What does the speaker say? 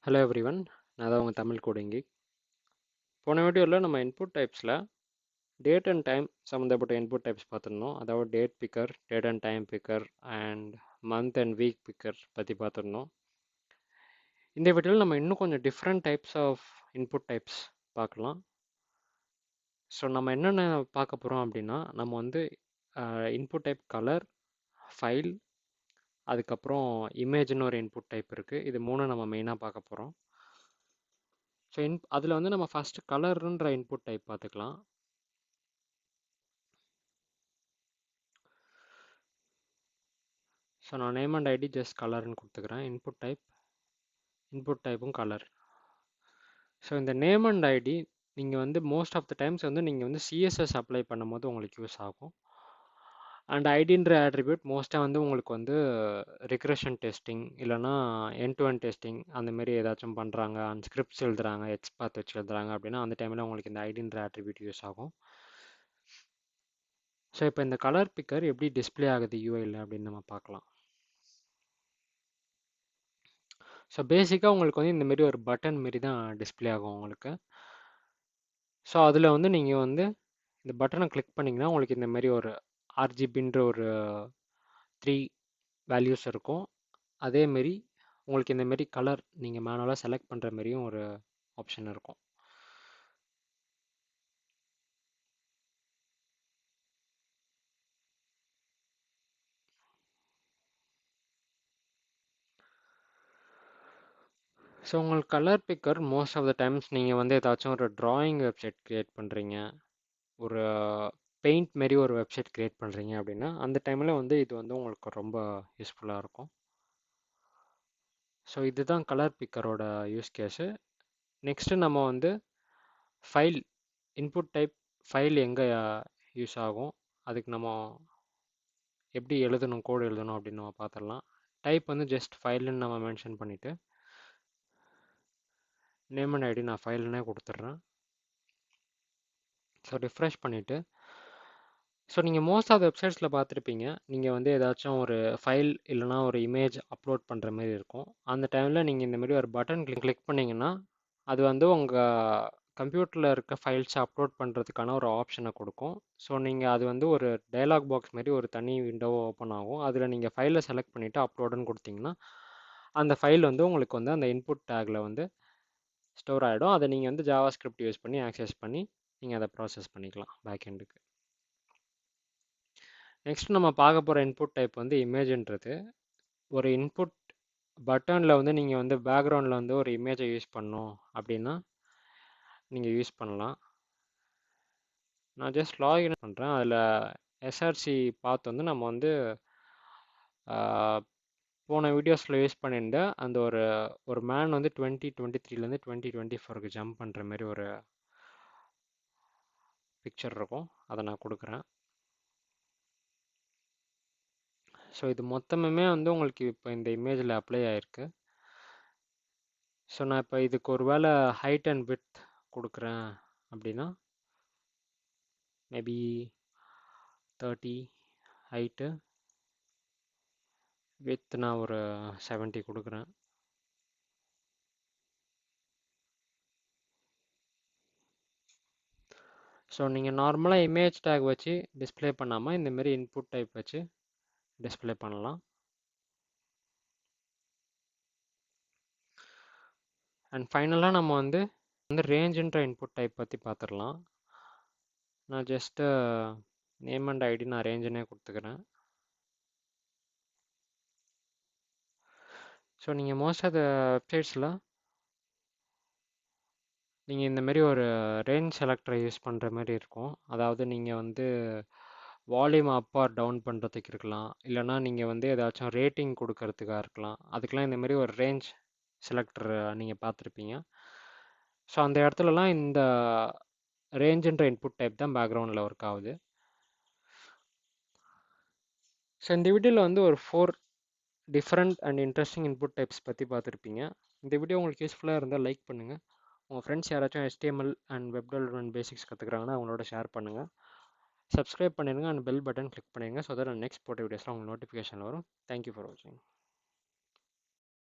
Hello everyone, நான் தான் உங்கள் தமிழ் கோடிங்கி. போன வீடியோவில் நம்ம இன்புட் டைப்ஸில் டேட் அண்ட் டைம் சம்மந்தப்பட்ட இன்புட் டைப்ஸ் பார்த்துருந்தோம். அதாவது date picker, date and time picker and month and week picker பற்றி பார்த்துருந்தோம். இந்த வீடியோவில் நம்ம இன்னும் கொஞ்சம் different types of input types பார்க்கலாம். ஸோ நம்ம என்னென்ன பார்க்க போகிறோம் அப்படின்னா, நம்ம வந்து இன்புட் டைப் கலர், ஃபைல், அதுக்கப்புறம் இமேஜ்னு ஒரு இன்புட் டைப் இருக்குது. இது மூணு நம்ம மெயினாக பார்க்க போகிறோம். ஸோ அதில் வந்து நம்ம ஃபஸ்ட்டு கலருன்ற இன்புட் டைப் பார்த்துக்கலாம். ஸோ நான் நேம் அண்ட் ஐடி ஜஸ்ட் கலர்னு கொடுத்துக்கிறேன். இன்புட் டைப்பும் கலர். ஸோ இந்த நேம் அண்ட் ஐடி நீங்கள் வந்து மோஸ்ட் ஆஃப் த டைம்ஸ் வந்து நீங்கள் வந்து சிஎஸ்எஸ் அப்ளை பண்ணும்போது உங்களுக்கு யூஸ் ஆகும். அண்ட் ஐடின்ற ஆட்ரிபியூட் மோஸ்ட்டாக வந்து உங்களுக்கு வந்து ரிக்ரெஷன் டெஸ்டிங் இல்லைனா என் டு என் டெஸ்டிங் அந்த மாதிரி ஏதாச்சும் பண்ணுறாங்க, அந்த ஸ்கிரிப்ட்ஸ் எழுதுறாங்க, எக்ஸ்பாத் வச்சு எழுதுறாங்க அப்படின்னா அந்த டைமில் உங்களுக்கு இந்த ஐடின்ற ஆட்ரிபியூட் யூஸ் ஆகும். ஸோ இப்போ இந்த கலர் பிக்கர் எப்படி டிஸ்பிளே ஆகுது யூஐயில் அப்படின்னு நம்ம பார்க்கலாம். ஸோ பேசிக்காக உங்களுக்கு வந்து இந்தமாரி ஒரு பட்டன் மாரி தான் டிஸ்பிளே ஆகும் உங்களுக்கு. ஸோ அதில் வந்து நீங்கள் வந்து இந்த பட்டனை கிளிக் பண்ணிங்கன்னா உங்களுக்கு இந்தமாரி ஒரு ஆர்ஜிபின்ற ஒரு 3 வேல்யூஸ் இருக்கும். அதேமாரி உங்களுக்கு இந்தமாரி கலர் நீங்கள் மேனுவலாக செலக்ட் பண்ணுற மாரியும் ஒரு ஆப்ஷன் இருக்கும். ஸோ உங்களுக்கு colour picker most of the times நீங்கள் வந்து ஏதாச்சும் ஒரு ட்ராயிங் வெப்சைட் க்ரியேட் பண்ணுறீங்க, ஒரு பெயிண்ட் மாரி ஒரு வெப்சைட் க்ரியேட் பண்ணுறீங்க அப்படின்னா அந்த டைமில் வந்து இது வந்து உங்களுக்கு ரொம்ப யூஸ்ஃபுல்லாக இருக்கும். ஸோ இதுதான் கலர் பிக்கரோட யூஸ் கேஸு. நெக்ஸ்ட்டு நம்ம வந்து ஃபைல், இன்புட் டைப் ஃபைல் எங்கே யூஸ் ஆகும், அதுக்கு நம்ம எப்படி எழுதணும், கோடு எழுதணும் அப்படின்னு நம்ம பார்த்துடலாம். டைப் வந்து ஜஸ்ட் ஃபைல்னு நம்ம மென்ஷன் பண்ணிவிட்டு நேம் அண்ட் ஐடி நான் ஃபைல்னே கொடுத்துட்றேன். ஸோ ரிஃப்ரெஷ் பண்ணிவிட்டு ஸோ நீங்கள் மோஸ்ட் ஆஃப் வெப்சைட்ஸில் பார்த்துருப்பீங்க, நீங்கள் வந்து ஏதாச்சும் ஒரு ஃபைல் இல்லைனா ஒரு இமேஜ் அப்லோட் பண்ணுற மாதிரி இருக்கும். அந்த டைமில் நீங்கள் இந்தமாரி ஒரு பட்டன் கிளிக் பண்ணிங்கன்னா அது வந்து உங்கள் கம்ப்யூட்டரில் இருக்க ஃபைல்ஸை அப்லோட் பண்ணுறதுக்கான ஒரு ஆப்ஷனை கொடுக்கும். ஸோ நீங்கள் அது வந்து ஒரு டயலாக் பாக்ஸ் மாதிரி ஒரு தனி விண்டோவை ஓப்பன் ஆகும். அதில் நீங்கள் ஃபைலை செலக்ட் பண்ணிவிட்டு அப்லோடுன்னு கொடுத்தீங்கன்னா அந்த ஃபைல் வந்து உங்களுக்கு வந்து அந்த இன்புட் டேக்கில் வந்து ஸ்டோர் ஆகிடும். அதை நீங்கள் வந்து ஜாவா ஸ்கிரிப்ட் யூஸ் பண்ணி ஆக்சஸ் பண்ணி நீங்கள் அதை ப்ராசஸ் பண்ணிக்கலாம் பேக் எண்டுக்கு. நெக்ஸ்ட் நம்ம பார்க்க போகிற இன்புட் டைப் வந்து இமேஜ்ன்றது. ஒரு இன்புட் பட்டனில் வந்து நீங்கள் வந்து பேக்ரவுண்டில் வந்து ஒரு இமேஜை யூஸ் பண்ணணும் அப்படின்னா நீங்கள் யூஸ் பண்ணலாம். நான் ஜஸ்ட் லாகின் பண்ணுறேன். அதில் எஸ்ஆர்சி பார்த்து வந்து நம்ம வந்து போன வீடியோஸில் யூஸ் பண்ணியிருந்த அந்த ஒரு மேன் வந்து 2023லேருந்து 2024க்கு ஜம்ப் பண்ணுற மாதிரி ஒரு பிக்சர் இருக்கும். அதை நான் கொடுக்குறேன். ஸோ இது மொத்தமுமே வந்து உங்களுக்கு இப்போ இந்த இமேஜில் அப்ளை ஆகிருக்கு. ஸோ நான் இப்போ இதுக்கு ஒரு வேளை ஹைட் அண்ட் விட்த் கொடுக்குறேன் அப்படின்னா மேபி 30 ஹைட்டு, வித் நான் ஒரு 70 கொடுக்குறேன். ஸோ நீங்கள் நார்மலாக இமேஜ் டேக் வச்சு டிஸ்பிளே பண்ணாமல் இந்தமாரி இன்புட் டைப் வச்சு டிஸ்பிளே பண்ணலாம். அண்ட் ஃபைனலாக நம்ம வந்து ரேஞ்சுன்ற இன்புட் டைப் பற்றி பார்த்துடலாம். நான் ஜஸ்ட்டு நேம் அண்ட் ஐடி நான் ரேஞ்சுனே கொடுத்துக்கிறேன். ஸோ நீங்கள் மோஸ்ட் ஆஃப் த வெப்சைட்ஸில் நீங்கள் இந்தமாரி ஒரு ரேஞ்ச் செலக்டரை யூஸ் பண்ணுற மாதிரி இருக்கும். அதாவது நீங்கள் வந்து வால்யூம் அப் ஆர் டவுன் பண்ணுறதுக்கு இருக்கலாம், இல்லைனா நீங்கள் வந்து ஏதாச்சும் ரேட்டிங் கொடுக்கறதுக்காக இருக்கலாம். அதுக்கெலாம் இந்தமாரி ஒரு ரேஞ்ச் செலக்டர் நீங்கள் பார்த்துருப்பீங்க. ஸோ அந்த இடத்துலலாம் இந்த ரேஞ்சுன்ற இன்புட் டைப் தான் பேக்ரவுண்டில் ஒர்க் ஆகுது. ஸோ இந்த வீடியோவில் வந்து ஒரு 4 different and interesting input types பற்றி பார்த்துருப்பீங்க. இந்த வீடியோ உங்களுக்கு யூஸ்ஃபுல்லாக இருந்தால் லைக் பண்ணுங்கள். உங்கள் ஃப்ரெண்ட்ஸ் யாராச்சும் HTML and web development basics கற்றுக்குறாங்கன்னா அவங்களோட ஷேர் பண்ணுங்கள். சப்ஸ்கிரைப் பண்ணிடுங்க அண்ட் பெல் பட்டன் கிளிக் பண்ணிடுங்க. ஸோ தட் நெக்ஸ்ட் போட்ட வீடியோஸ்லாம் உங்களுக்கு நோட்டிஃபிகேஷன் வரும். தேங்க்யூ ஃபார் வாட்சிங்.